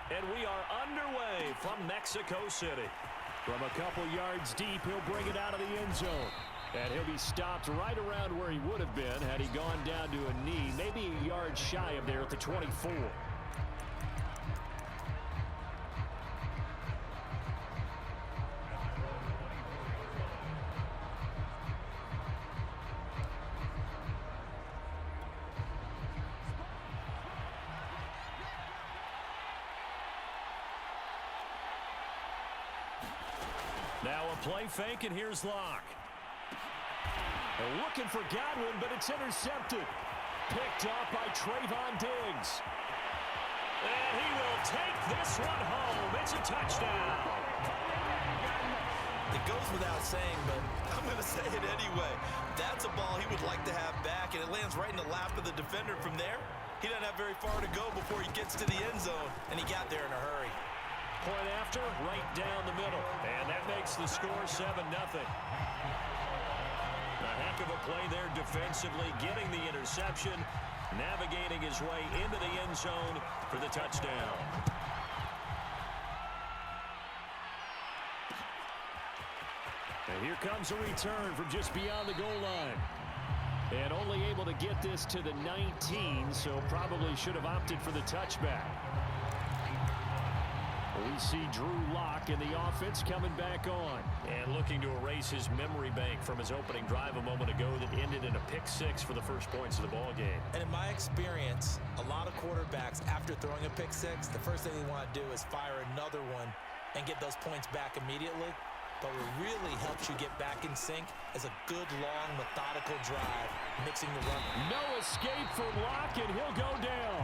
And we are underway from Mexico City. From a couple yards deep, he'll bring it out of the end zone. And he'll be stopped right around where he would have been had he gone down to a knee, maybe a yard shy of there at the 24. Now a play fake, and here's Locke. They're looking for Godwin, but it's intercepted. Picked off by Trayvon Diggs. And he will take this one home. It's a touchdown. It goes without saying, but I'm going to say it anyway. That's a ball he would like to have back, and it lands right in the lap of the defender from there. He doesn't have very far to go before he gets to the end zone, and he got there in a hurry. Point after, right down the middle. And that makes the score 7-0. A heck of a play there defensively, getting the interception, navigating his way into the end zone for the touchdown. And here comes a return from just beyond the goal line. And only able to get this to the 19, so probably should have opted for the touchback. We see Drew Lock in the offense coming back on. And looking to erase his memory bank from his opening drive a moment ago that ended in a pick-6 for the first points of the ball game. And in my experience, a lot of quarterbacks, after throwing a pick-6, the first thing they want to do is fire another one and get those points back immediately. But what really helps you get back in sync is a good, long, methodical drive, mixing the run. No escape from Lock, and he'll go down.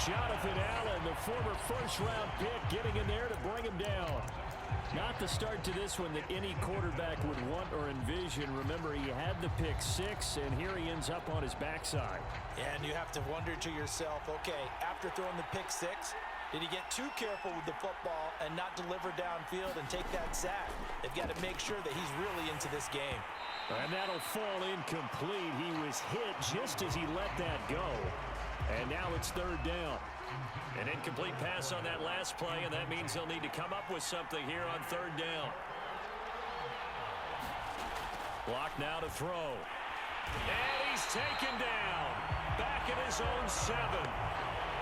Jonathan Allen, the former first-round pick, getting in there to bring him down. Not the start to this one that any quarterback would want or envision. Remember, he had the pick-6, and here he ends up on his backside. And you have to wonder to yourself, okay, after throwing the pick-6, did he get too careful with the football and not deliver downfield and take that sack? They've got to make sure that he's really into this game. And that'll fall incomplete. He was hit just as he let that go. And now it's third down. An incomplete pass on that last play, and that means they'll need to come up with something here on third down. Block now to throw. And he's taken down. Back at his own 7.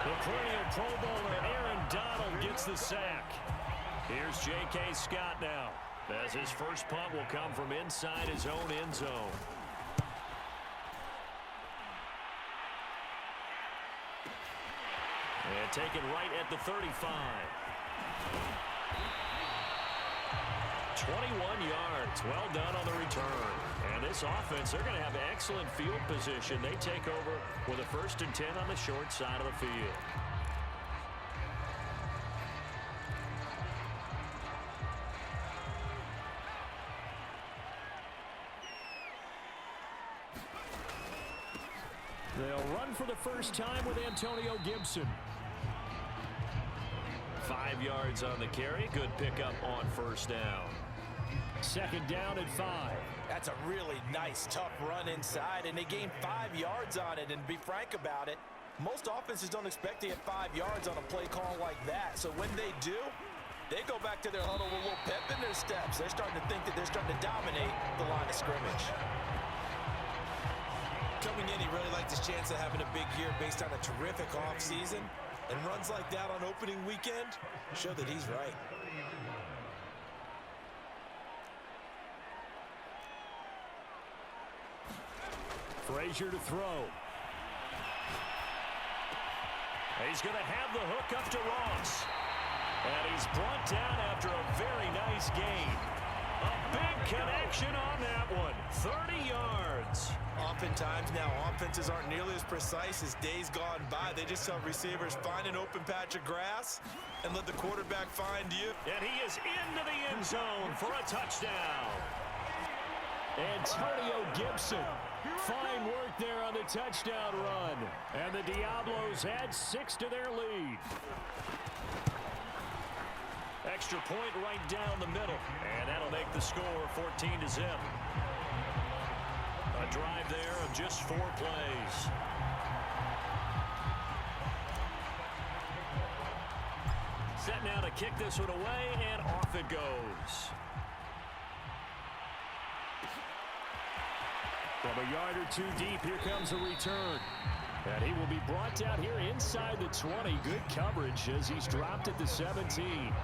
The perennial Pro Bowler Aaron Donald gets the sack. Here's J.K. Scott now, as his first punt will come from inside his own end zone. And taken right at the 35. 21 yards. Well done on the return. And this offense, they're going to have excellent field position. They take over with a 1st and 10 on the short side of the field. They'll run for the first time with Antonio Gibson. 5 yards on the carry. Good pickup on first down. Second down at 5. That's a really nice, tough run inside, and they gained 5 yards on it. And to be frank about it, most offenses don't expect to get 5 yards on a play call like that. So when they do, they go back to their huddle with a little pep in their steps. They're starting to think that they're starting to dominate the line of scrimmage. Coming in, he really liked his chance of having a big year based on a terrific offseason. And runs like that on opening weekend show that he's right. Frazier to throw. He's going to have the hook up to Ross. And he's brought down after a very nice gain. A big connection on that one. 30 yards. Oftentimes now, offenses aren't nearly as precise as days gone by. They just tell receivers, find an open patch of grass and let the quarterback find you. And he is into the end zone for a touchdown. Antonio Gibson. Fine work there on the touchdown run. And the Diablos add 6 to their lead. Extra point right down the middle. And that'll make the score 14-0. A drive there of just 4 plays. set now to kick this one away, and off it goes. From a yard or two deep, here comes a return. And he will be brought down here inside the 20. Good coverage as he's dropped at the 17.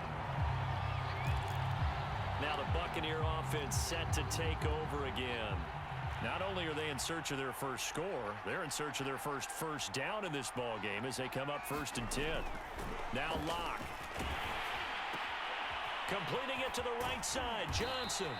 Now the Buccaneer offense set to take over again. Not only are they in search of their first score, they're in search of their first down in this ball game as they come up 1st and 10. Now Locke. Completing it to the right side, Johnson.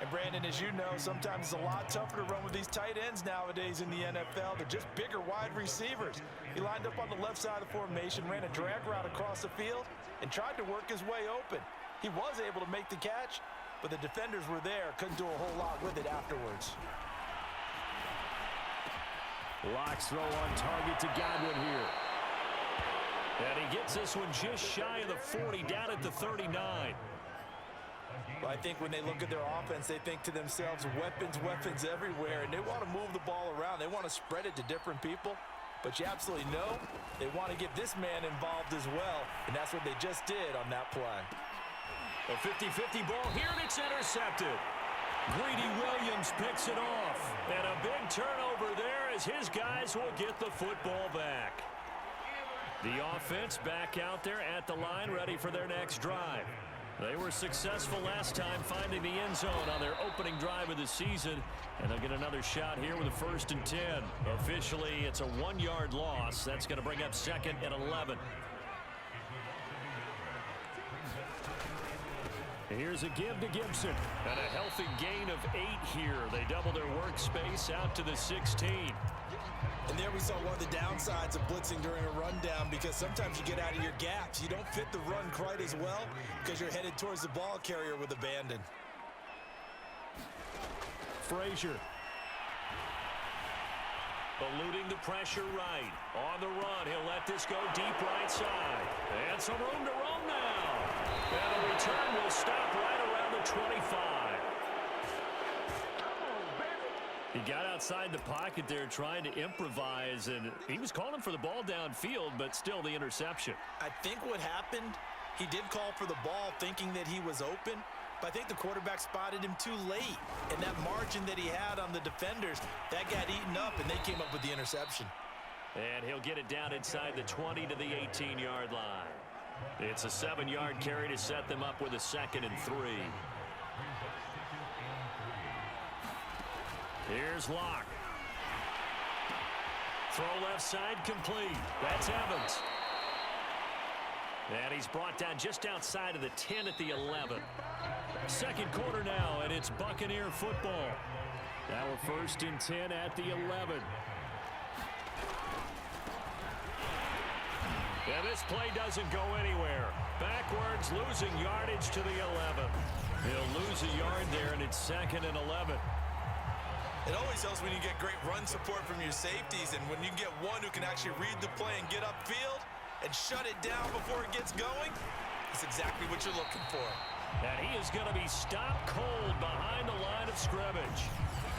And Brandon, as you know, sometimes it's a lot tougher to run with these tight ends nowadays in the NFL. They're just bigger wide receivers. He lined up on the left side of the formation, ran a drag route across the field, and tried to work his way open. He was able to make the catch, but the defenders were there, couldn't do a whole lot with it afterwards. Locke's throw on target to Godwin here. And he gets this one just shy of the 40, down at the 39. Well, I think when they look at their offense, they think to themselves, weapons everywhere, and they want to move the ball around. They want to spread it to different people, but you absolutely know they want to get this man involved as well, and that's what they just did on that play. A 50-50 ball here, and it's intercepted. Greedy Williams picks it off, and a big turnover there as his guys will get the football back. The offense back out there at the line, ready for their next drive. They were successful last time finding the end zone on their opening drive of the season, and they'll get another shot here with a 1st and 10. Officially, it's a 1-yard loss. That's going to bring up 2nd and 11. Here's a give to Gibson, and a healthy gain of 8 here. They double their workspace out to the 16. And there we saw one of the downsides of blitzing during a rundown, because sometimes you get out of your gaps. You don't fit the run quite as well because you're headed towards the ball carrier with abandon. Frazier. Eluding the pressure right. On the run, he'll let this go deep right side. And some room to roam now. And the return will stop right around the 25. He got outside the pocket there trying to improvise, and he was calling for the ball downfield, but still the interception. I think what happened, he did call for the ball thinking that he was open, but I think the quarterback spotted him too late. And that margin that he had on the defenders, that got eaten up, and they came up with the interception. And he'll get it down inside the 20 to the 18-yard line. It's a 7-yard carry to set them up with a 2nd and 3. Here's Locke. Throw left side complete. That's Evans. And he's brought down just outside of the 10 at the 11. Second quarter now, and it's Buccaneer football. Now a 1st and 10 at the 11. And this play doesn't go anywhere. Backwards, losing yardage to the 11. He'll lose a yard there, and it's 2nd and 11. It always helps when you get great run support from your safeties, and when you get one who can actually read the play and get upfield and shut it down before it gets going, that's exactly what you're looking for. And he is going to be stopped cold behind the line of scrimmage.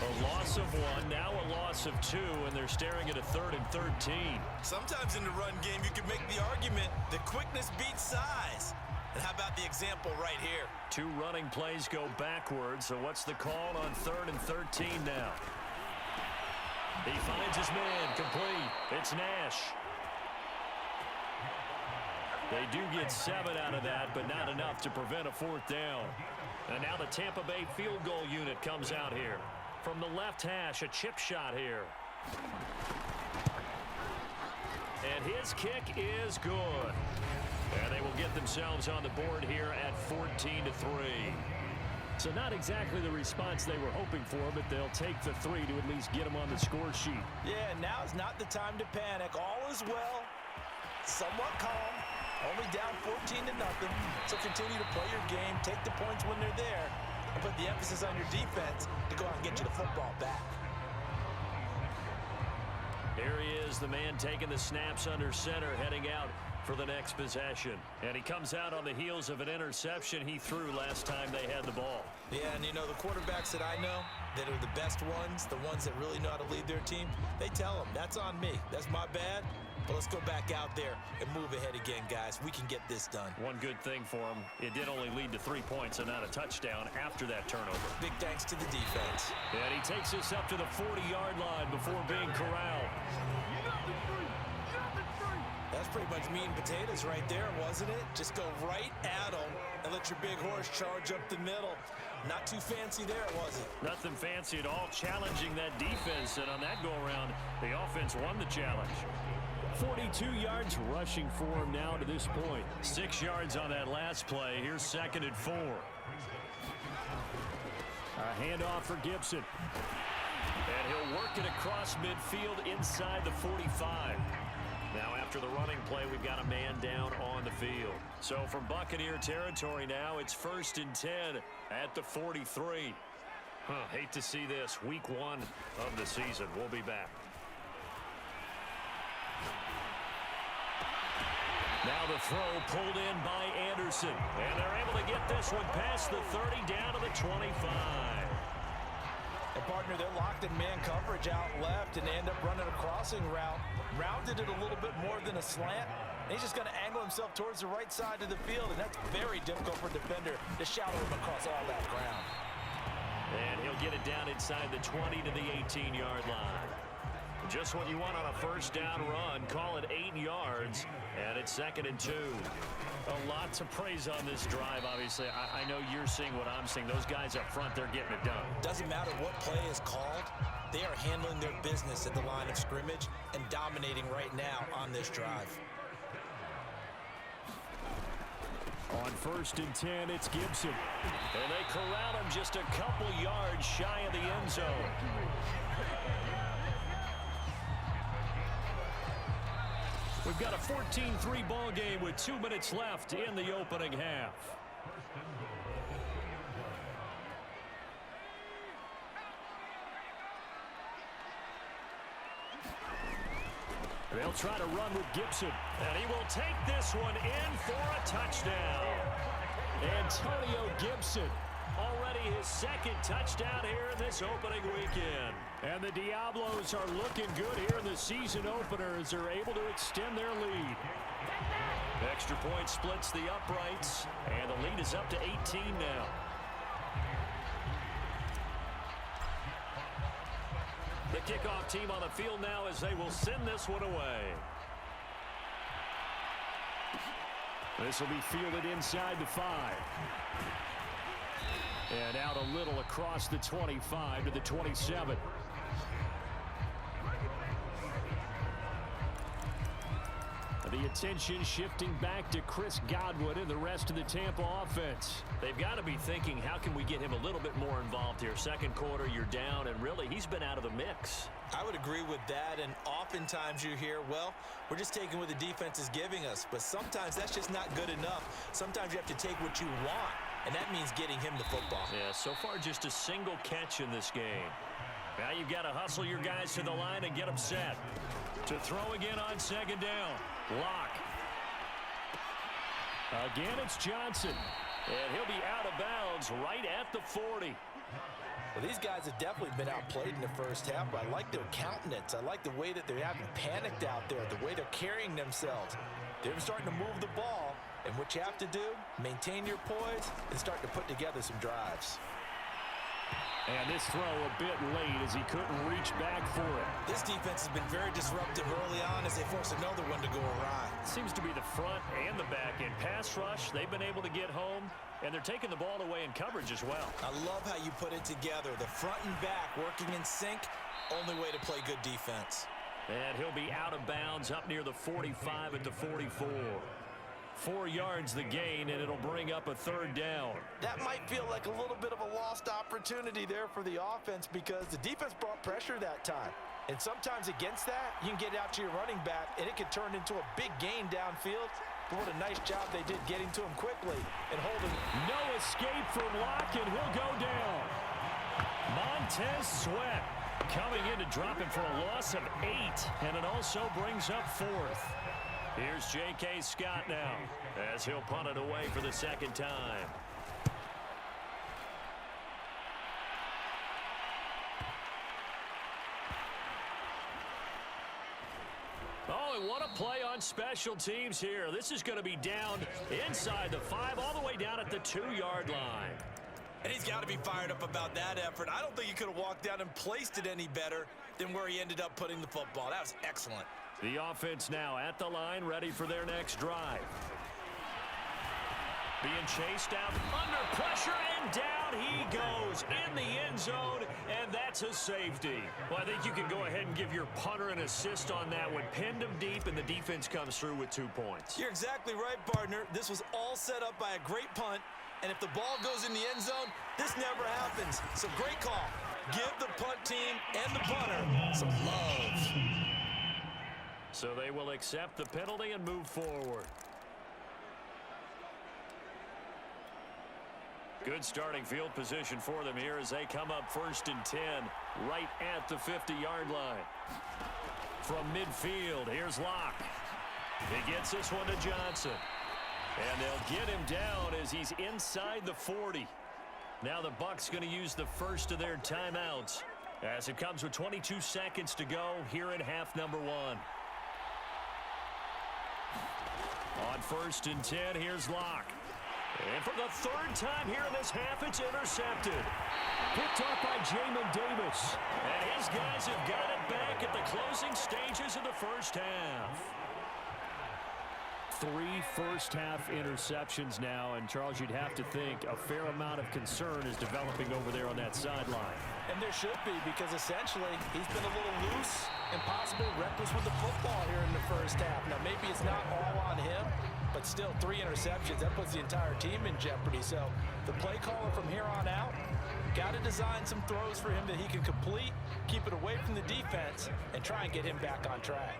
A loss of 1, now a loss of 2, and they're staring at a 3rd and 13. Sometimes in the run game, you can make the argument that quickness beats size. And how about the example right here? 2 running plays go backwards, so what's the call on 3rd and 13 now? He finds his man, complete. It's Nash. They do get 7 out of that, but not enough to prevent a 4th down. And now the Tampa Bay field goal unit comes out here. From the left hash, a chip shot here. And his kick is good. And they will get themselves on the board here at 14-3. So not exactly the response they were hoping for, but they'll take the 3 to at least get them on the score sheet. Yeah, now is not the time to panic. All is well, somewhat calm, only down 14-0. So continue to play your game, take the points when they're there, and put the emphasis on your defense to go out and get you the football back. Here he is, the man taking the snaps under center, heading out for the next possession. And he comes out on the heels of an interception he threw last time they had the ball. Yeah, and you know, the quarterbacks that I know that are the best ones, the ones that really know how to lead their team, they tell them, that's on me. That's my bad. But let's go back out there and move ahead again, guys. We can get this done. One good thing for him, it did only lead to 3 points and not a touchdown after that turnover. Big thanks to the defense. And he takes us up to the 40-yard line before being corralled. That's pretty much meat and potatoes right there, wasn't it? Just go right at them and let your big horse charge up the middle. Not too fancy there, was it? Nothing fancy at all, challenging that defense. And on that go-around, the offense won the challenge. 42 yards rushing for him now to this point. 6 yards on that last play. Here's 2nd and 4. A handoff for Gibson. And he'll work it across midfield inside the 45. Now after the running play, we've got a man down on the field. So from Buccaneer territory now, it's 1st and 10 at the 43. Hate to see this. Week 1 of the season. We'll be back. Now the throw pulled in by Anderson. And they're able to get this one past the 30 down to the 25. And partner, they're locked in man coverage out left, and they end up running a crossing route. Rounded it a little bit more than a slant. And he's just going to angle himself towards the right side of the field, and that's very difficult for a defender to shadow him across all that ground. And he'll get it down inside the 20 to the 18-yard line. Just what you want on a 1st down run. Call it 8 yards, and it's 2nd and 2. A lot to praise on this drive, obviously. I know you're seeing what I'm seeing. Those guys up front, they're getting it done. Doesn't matter what play is called. They are handling their business at the line of scrimmage and dominating right now on this drive. On 1st and 10, it's Gibson. And they corral him just a couple yards shy of the end zone. We've got a 14-3 ball game with 2 minutes left in the opening half. They'll try to run with Gibson, and he will take this one in for a touchdown. Antonio Gibson, already his 2nd touchdown here in this opening weekend. And the Diablos are looking good here in the season opener as they're able to extend their lead. Extra point splits the uprights, and the lead is up to 18 now. The kickoff team on the field now as they will send this one away. This will be fielded inside the 5. And out a little across the 25 to the 27. The attention shifting back to Chris Godwin and the rest of the Tampa offense. They've got to be thinking, how can we get him a little bit more involved here? 2nd quarter, you're down, and really, he's been out of the mix. I would agree with that, and oftentimes you hear, well, we're just taking what the defense is giving us, but sometimes that's just not good enough. Sometimes you have to take what you want, and that means getting him the football. Yeah, so far just a single catch in this game. Now you've got to hustle your guys to the line and get them set. To throw again on 2nd down. Lock. Again, it's Johnson. And he'll be out of bounds right at the 40. Well, these guys have definitely been outplayed in the first half, but I like their countenance. I like the way that they haven't panicked out there, the way they're carrying themselves. They're starting to move the ball, and what you have to do, maintain your poise and start to put together some drives. And this throw a bit late as he couldn't reach back for it. This defense has been very disruptive early on as they force another one to go awry. Seems to be the front and the back end. Pass rush, they've been able to get home, and they're taking the ball away in coverage as well. I love how you put it together. The front and back working in sync, only way to play good defense. And he'll be out of bounds up near the 45 at the 44. 4 yards the gain, and it'll bring up a 3rd down. That might feel like a little bit of a lost opportunity there for the offense because the defense brought pressure that time. And sometimes against that, you can get out to your running back, and it can turn into a big gain downfield. But what a nice job they did getting to him quickly and holding. No escape from Locke, and he'll go down. Montez Sweat coming in to drop him for a loss of 8, and it also brings up 4th. Here's J.K. Scott now as he'll punt it away for the 2nd time. Oh, and what a play on special teams here. This is going to be down inside the 5, all the way down at the 2-yard line. And he's got to be fired up about that effort. I don't think he could have walked down and placed it any better than where he ended up putting the football. That was excellent. The offense now at the line, ready for their next drive. Being chased out under pressure, and down he goes in the end zone, and that's a safety. Well, I think you can go ahead and give your punter an assist on that one. Pinned him deep, and the defense comes through with 2 points. You're exactly right, partner. This was all set up by a great punt, and if the ball goes in the end zone, this never happens. So great call. Give the punt team and the punter some love. So they will accept the penalty and move forward. Good starting field position for them here as they come up 1st and 10 right at the 50-yard line. From midfield, here's Locke. He gets this one to Johnson. And they'll get him down as he's inside the 40. Now the Bucs going to use the first of their timeouts as it comes with 22 seconds to go here in half number 1. On 1st and 10, here's Locke. And for the 3rd time here in this half, it's intercepted. Picked off by Jamin Davis. And his guys have got it back at the closing stages of the first half. 3 first-half interceptions now, and Charles, you'd have to think a fair amount of concern is developing over there on that sideline. And there should be, because essentially he's been a little loose and possibly reckless with the football here in the first half. Now, maybe it's not all on him, but still 3 interceptions. That puts the entire team in jeopardy. So the play caller from here on out got to design some throws for him that he can complete, keep it away from the defense, and try and get him back on track.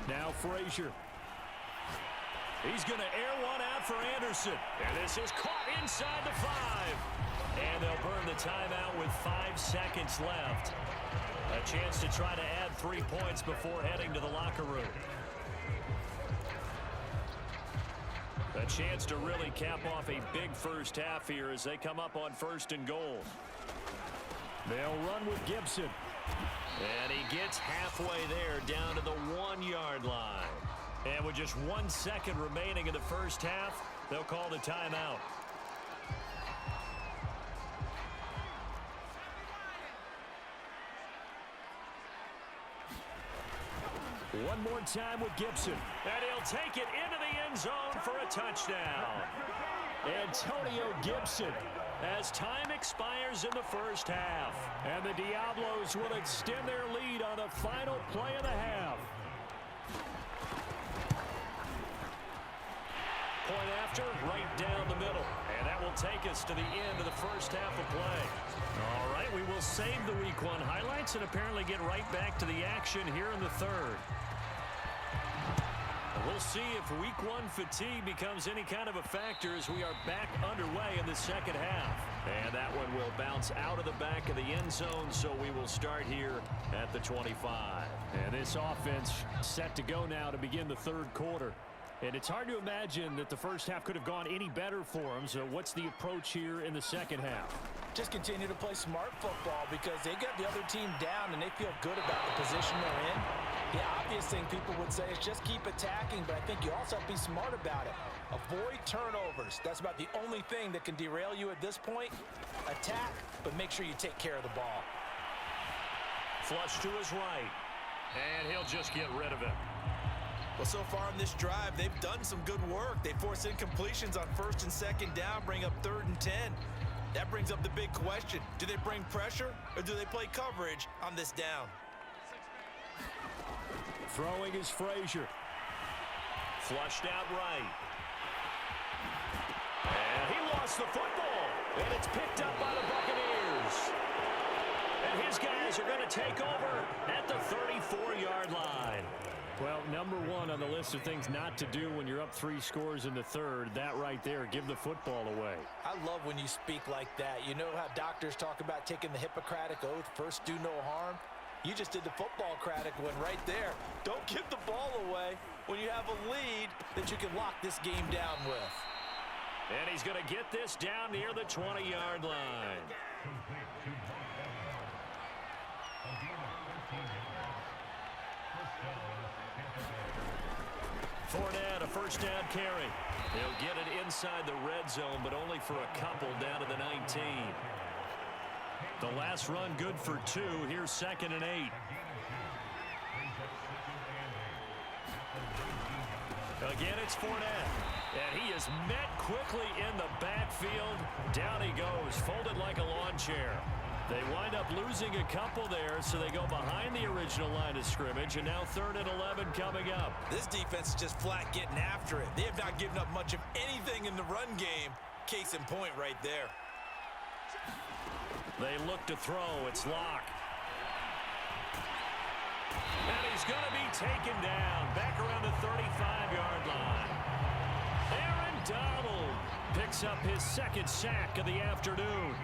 Now Frazier. He's going to air one out for Anderson. And this is caught inside the 5. And they'll burn the timeout with 5 seconds left. A chance to try to add 3 points before heading to the locker room. A chance to really cap off a big first half here as they come up on 1st and goal. They'll run with Gibson. And he gets halfway there down to the 1-yard line. And with just 1 second remaining in the first half, they'll call the timeout. One more time with Gibson. And he'll take it into the end zone for a touchdown. Antonio Gibson. As time expires in the first half. And the Diablos will extend their lead on the final play of the half. Point after, right down the middle. And that will take us to the end of the first half of play. All right, we will save the Week 1 highlights and apparently get right back to the action here in the 3rd. We'll see if Week 1 fatigue becomes any kind of a factor as we are back underway in the second half. And that one will bounce out of the back of the end zone, so we will start here at the 25. And this offense set to go now to begin the 3rd quarter. And it's hard to imagine that the first half could have gone any better for them. So what's the approach here in the second half? Just continue to play smart football because they got the other team down and they feel good about the position they're in. The obvious thing people would say is just keep attacking, but I think you also have to be smart about it. Avoid turnovers. That's about the only thing that can derail you at this point. Attack, but make sure you take care of the ball. Flush to his right. And he'll just get rid of it. Well, so far in this drive, they've done some good work. They force incompletions on 1st and 2nd down, bring up 3rd and 10. That brings up the big question. Do they bring pressure or do they play coverage on this down? Throwing is Frazier. Flushed out right. And he lost the football. And it's picked up by the Buccaneers. And his guys are going to take over at the 34-yard line. Well, number 1 on the list of things not to do when you're up 3 scores in the 3rd, that right there, give the football away. I love when you speak like that. You know how doctors talk about taking the Hippocratic Oath, first do no harm? You just did the football-cratic one right there. Don't give the ball away when you have a lead that you can lock this game down with. And he's going to get this down near the 20-yard line. Fournette, a first down carry. He'll get it inside the red zone, but only for a couple down to the 19. The last run good for 2. Here's 2nd and 8. Again, it's Fournette. And he is met quickly in the backfield. Down he goes, folded like a lawn chair. They wind up losing a couple there, so they go behind the original line of scrimmage, and now 3rd and 11 coming up. This defense is just flat getting after it. They have not given up much of anything in the run game. Case in point right there. They look to throw. It's Locke. And he's going to be taken down back around the 35-yard line. Aaron Donald picks up his 2nd sack of the afternoon.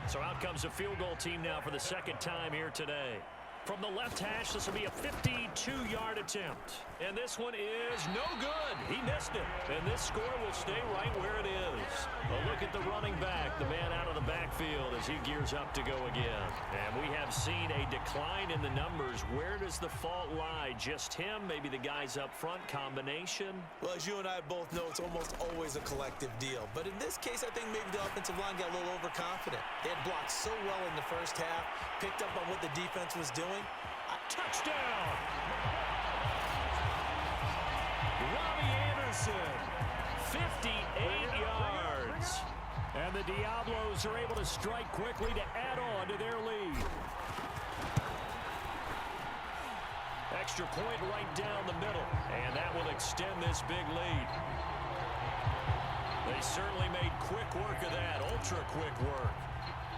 So out comes a field goal team now for the 2nd time here today. From the left hash, this will be a 52-yard attempt. And this one is no good. He missed it. And this score will stay right where it is. A look at the running back, the man out of the backfield as he gears up to go again. And we have seen a decline in the numbers. Where does the fault lie? Just him? Maybe the guys up front? Combination? Well, as you and I both know, it's almost always a collective deal. But in this case, I think maybe the offensive line got a little overconfident. They had blocked so well in the first half, picked up on what the defense was doing. Touchdown! Robbie Anderson, 58 yards. And the Diablos are able to strike quickly to add on to their lead. Extra point right down the middle, and that will extend this big lead. They certainly made quick work of that, ultra-quick work.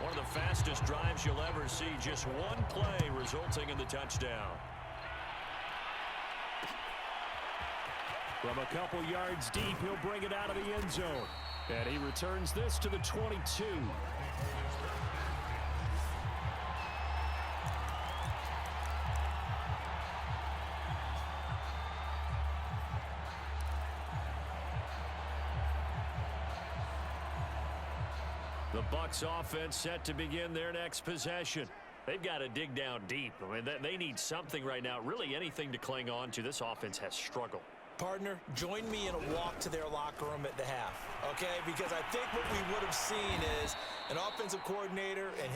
One of the fastest drives you'll ever see. Just one play resulting in the touchdown. From a couple yards deep, he'll bring it out of the end zone. And he returns this to the 22. The BUCS offense set to begin their next possession. They've got to dig down deep. I mean, they need something right now, really anything to cling on to. This offense has struggled. Partner, join me in a walk to their locker room at the half, okay? Because I think what we would have seen is an offensive coordinator and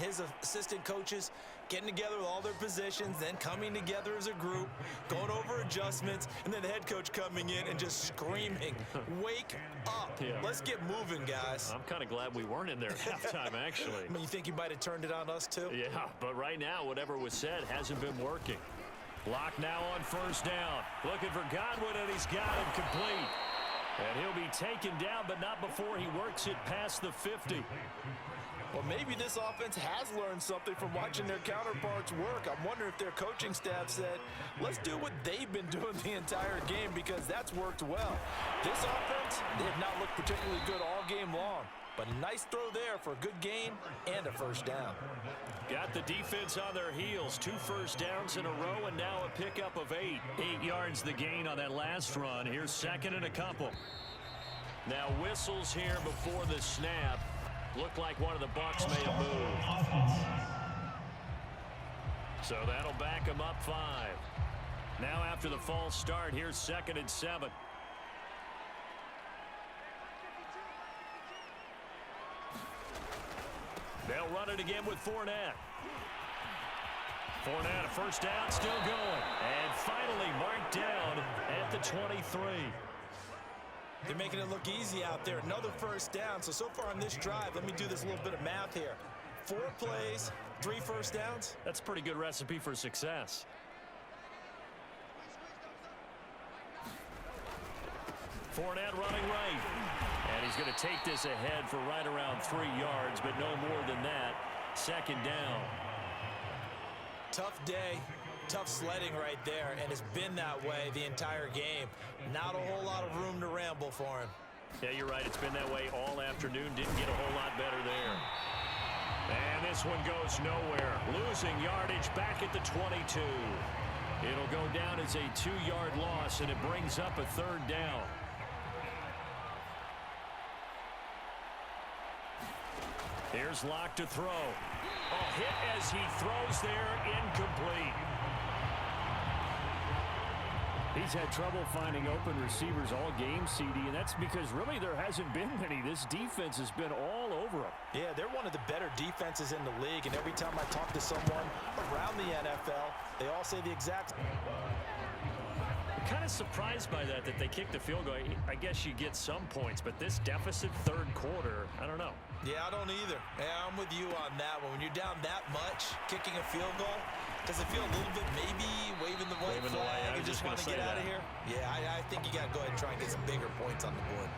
his assistant coaches getting together with all their positions, then coming together as a group, going over adjustments, and then the head coach coming in and just screaming, wake up. Yeah. Let's get moving, guys. I'm kind of glad we weren't in there at halftime, actually. I mean, you think he might have turned it on us, too? Yeah, but right now, whatever was said hasn't been working. Locke now on first down. Looking for Godwin, and he's got him complete. And he'll be taken down, but not before he works it past the 50. Well, maybe this offense has learned something from watching their counterparts work. I'm wondering if their coaching staff said, let's do what they've been doing the entire game, because that's worked well. This offense, they have not looked particularly good all game long. But a nice throw there for a good gain and a first down. Got the defense on their heels. 2 first downs in a row, and now a pickup of 8. 8 yards the gain on that last run. Here's 2nd and a couple. Now whistles here before the snap. Looked like one of the BUCS may have moved. So that'll back them up 5. Now after the false start, here's 2nd and 7. They'll run it again with Fournette. Fournette, a first down, still going. And finally marked down at the 23. They're making it look easy out there. Another first down. So far on this drive, let me do this little bit of math here. 4 plays, 3 first downs. That's a pretty good recipe for success. Fournette running right. And he's going to take this ahead for right around 3 yards, but no more than that. 2nd down. Tough day, tough sledding right there, and it's been that way the entire game. Not a whole lot of room to ramble for him. Yeah, you're right. It's been that way all afternoon. Didn't get a whole lot better there. And this one goes nowhere. Losing yardage back at the 22. It'll go down as a 2-yard loss, and it brings up a 3rd down. Here's Locke to throw. Oh, hit as he throws there, incomplete. He's had trouble finding open receivers all game, CD, and that's because really there hasn't been many. This defense has been all over him. Yeah, they're one of the better defenses in the league, and every time I talk to someone around the NFL, they all say the exact same. I'm kind of surprised by that they kicked the field goal. I guess you get some points, but this deficit third quarter, I don't know. Yeah, I don't either. Yeah, I'm with you on that one. When you're down that much, kicking a field goal, does it feel a little bit maybe waving the white flag and just want to get out of here? Yeah, I think you got to go ahead and try and get some bigger points on the board.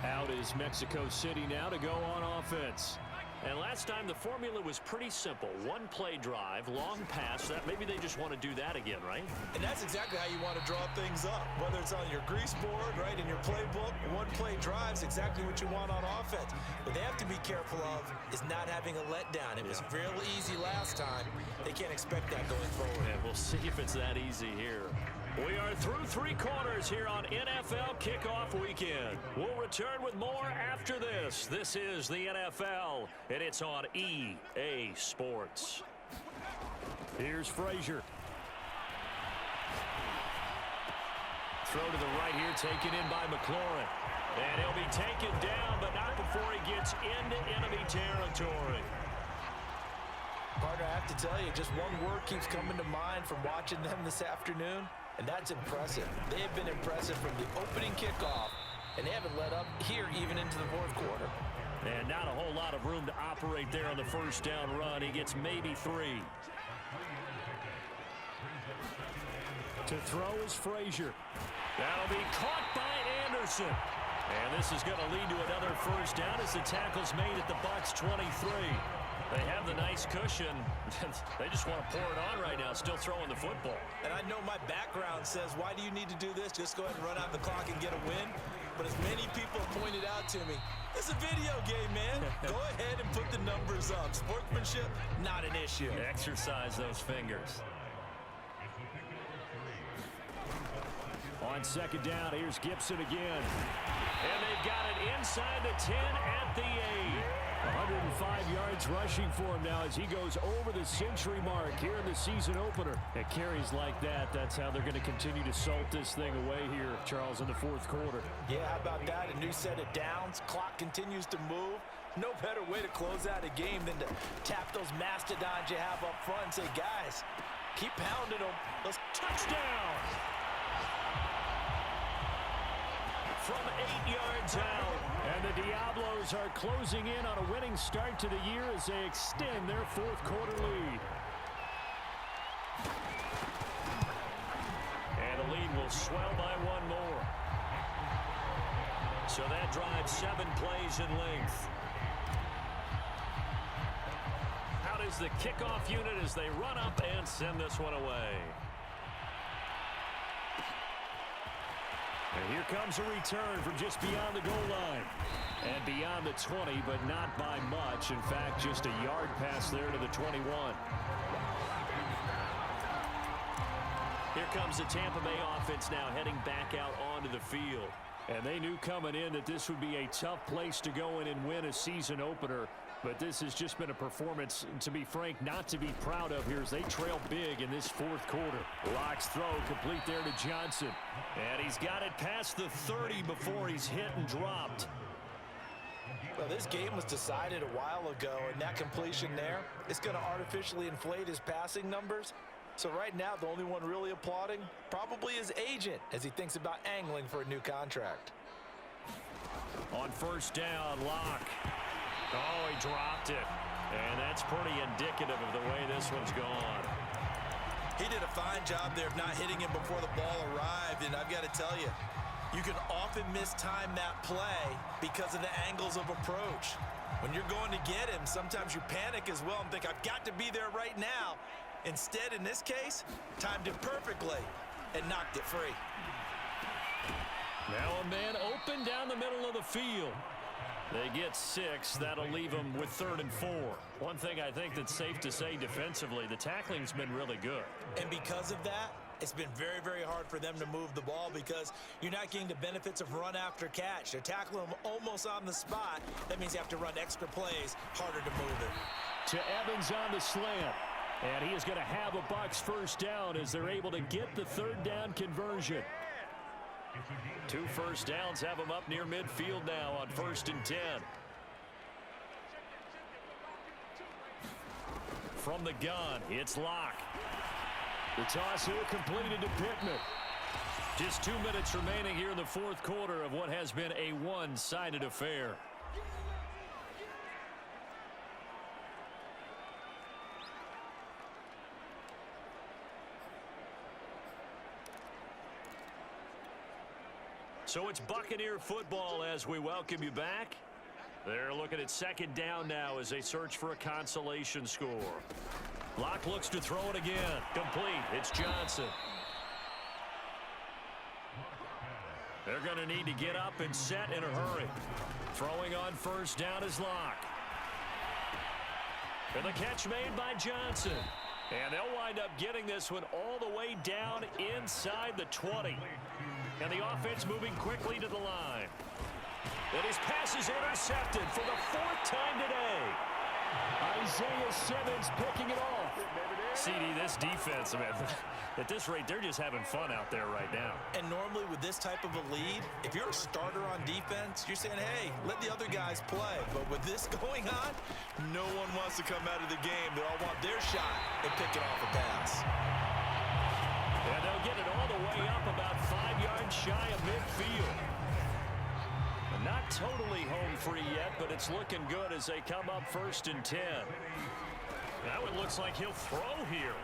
Out is Mexico City now to go on offense. And last time the formula was pretty simple. One play drive, long pass. That maybe they just want to do that again, right? And that's exactly how you want to draw things up. Whether it's on your grease board, right, in your playbook, one play drive is exactly what you want on offense. What they have to be careful of is not having a letdown. It was real easy last time. They can't expect that going forward. And we'll see if it's that easy here. We are through three quarters here on NFL Kickoff Weekend. We'll return with more after this. This is the NFL, and it's on EA Sports. Here's Frazier. Throw to the right here, taken in by McLaurin. And he'll be taken down, but not before he gets into enemy territory. Partner, I have to tell you, just one word keeps coming to mind from watching them this afternoon, and that's impressive. They have been impressive from the opening kickoff, and they haven't let up here even into the fourth quarter. And not a whole lot of room to operate there on the first down run. He gets maybe 3. To throw is Frazier. That'll be caught by Anderson. And this is going to lead to another first down as the tackle's made at the BUCS 23. They have the nice cushion. They just want to pour it on right now, still throwing the football. And I know my background says, why do you need to do this? Just go ahead and run out the clock and get a win. But as many people have pointed out to me, it's a video game, man. Go ahead and put the numbers up. Sportsmanship, not an issue. Exercise those fingers. On second down, here's Gibson again. And they've got it inside the 10 at the 8. 105 yards rushing for him now as he goes over the century mark here in the season opener. At carries like that, that's how they're going to continue to salt this thing away here, Charles, in the fourth quarter. Yeah, how about that? A new set of downs. Clock continues to move. No better way to close out a game than to tap those mastodons you have up front and say, guys, keep pounding them. Let's touchdown. From 8 yards out. And the Diablos are closing in on a winning start to the year as they extend their fourth quarter lead. And the lead will swell by one more. So that drives 7 plays in length. Out is the kickoff unit as they run up and send this one away. And here comes a return from just beyond the goal line. And beyond the 20, but not by much. In fact, just a yard pass there to the 21. Here comes the Tampa Bay offense now heading back out onto the field. And they knew coming in that this would be a tough place to go in and win a season opener. But this has just been a performance, to be frank, not to be proud of here as they trail big in this fourth quarter. Locke's throw complete there to Johnson. And he's got it past the 30 before he's hit and dropped. Well, this game was decided a while ago, and that completion there is going to artificially inflate his passing numbers. So right now, the only one really applauding probably his agent as he thinks about angling for a new contract. On first down, Locke. Oh, he dropped it. And that's pretty indicative of the way this one's gone. He did a fine job there of not hitting him before the ball arrived, and I've got to tell you, you can often mistime that play because of the angles of approach. When you're going to get him, sometimes you panic as well and think, I've got to be there right now. Instead, in this case, timed it perfectly and knocked it free. Now a man open down the middle of the field. They get 6. That'll leave them with 3rd and 4. One thing I think that's safe to say defensively, the tackling's been really good. And because of that, It's been very, very hard for them to move the ball because you're not getting the benefits of run after catch. They're tackling them almost on the spot. That means you have to run extra plays, harder to move it. To Evans on the slant. And he is going to have a BUCS first down as they're able to get the third down conversion. 2 first downs have them up near midfield now on 1st and 10. From the gun, it's Locke. The toss here completed to Pittman. Just 2 minutes remaining here in the 4th quarter of what has been a one-sided affair. So it's Buccaneer football as we welcome you back. They're looking at 2nd down now as they search for a consolation score. Locke looks to throw it again. Complete. It's Johnson. They're going to need to get up and set in a hurry. Throwing on 1st down is Locke. And the catch made by Johnson. And they'll wind up getting this one all the way down inside the 20. And the offense moving quickly to the line. And his pass is intercepted for the 4th time today. Isaiah Simmons picking it off. CD, this defense, man, at this rate, they're just having fun out there right now. And normally with this type of a lead, if you're a starter on defense, you're saying, hey, let the other guys play. But with this going on, no one wants to come out of the game. They all want their shot at picking off a pass. And they'll get it all the way up about 5 yards shy of midfield. Not totally home free yet, but it's looking good as they come up 1st and 10. That one looks like he'll throw here.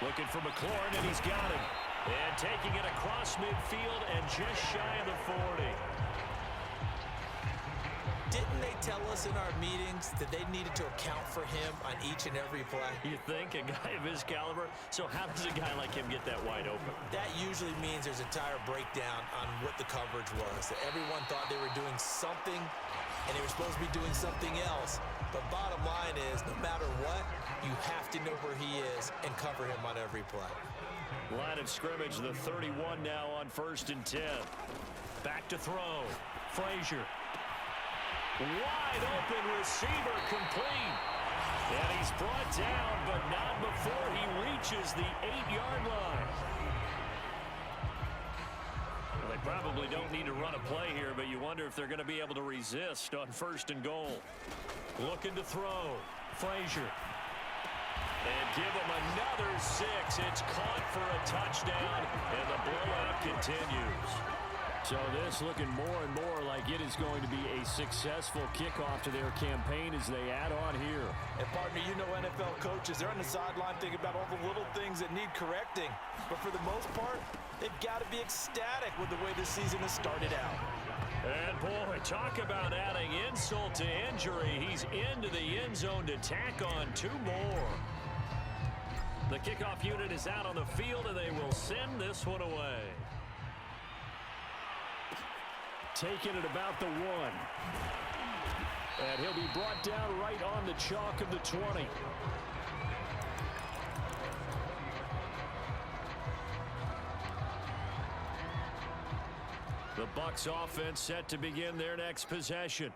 Looking for McLaurin, and he's got him. And taking it across midfield and just shy of the 40. Didn't they tell us in our meetings that they needed to account for him on each and every play? You think? A guy of his caliber? So how does a guy like him get that wide open? That usually means there's a entire breakdown on what the coverage was. That everyone thought they were doing something, and they were supposed to be doing something else. But bottom line is, no matter what, you have to know where he is and cover him on every play. Line of scrimmage, the 31 now on 1st and 10. Back to throw. Frazier. Wide open receiver complete. And he's brought down, but not before he reaches the 8-yard line. Well, they probably don't need to run a play here, but you wonder if they're going to be able to resist on 1st and goal. Looking to throw. Frazier. And give him another 6. It's caught for a touchdown, and the blowout continues. So this looking more and more like it is going to be a successful kickoff to their campaign as they add on here. And partner, you know NFL coaches, they're on the sideline thinking about all the little things that need correcting. But for the most part, they've got to be ecstatic with the way this season has started out. And boy, talk about adding insult to injury. He's into the end zone to tack on 2 more. The kickoff unit is out on the field, and they will send this one away. Taking it about the 1. And he'll be brought down right on the chalk of the 20. The BUCS offense set to begin their next possession.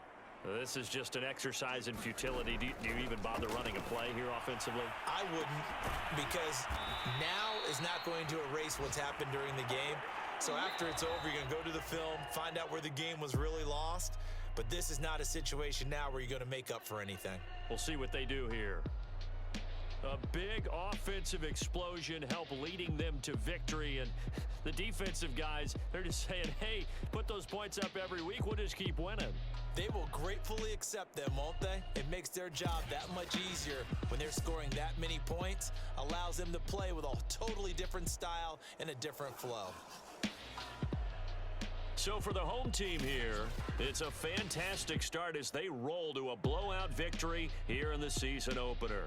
This is just an exercise in futility. Do you even bother running a play here offensively? I wouldn't, because now is not going to erase what's happened during the game. So after it's over, you're going to go to the film, find out where the game was really lost. But this is not a situation now where you're going to make up for anything. We'll see what they do here. A big offensive explosion help leading them to victory. And the defensive guys, they're just saying, hey, put those points up every week. We'll just keep winning. They will gratefully accept them, won't they? It makes their job that much easier when they're scoring that many points. Allows them to play with a totally different style and a different flow. So for the home team here, it's a fantastic start as they roll to a blowout victory here in the season opener.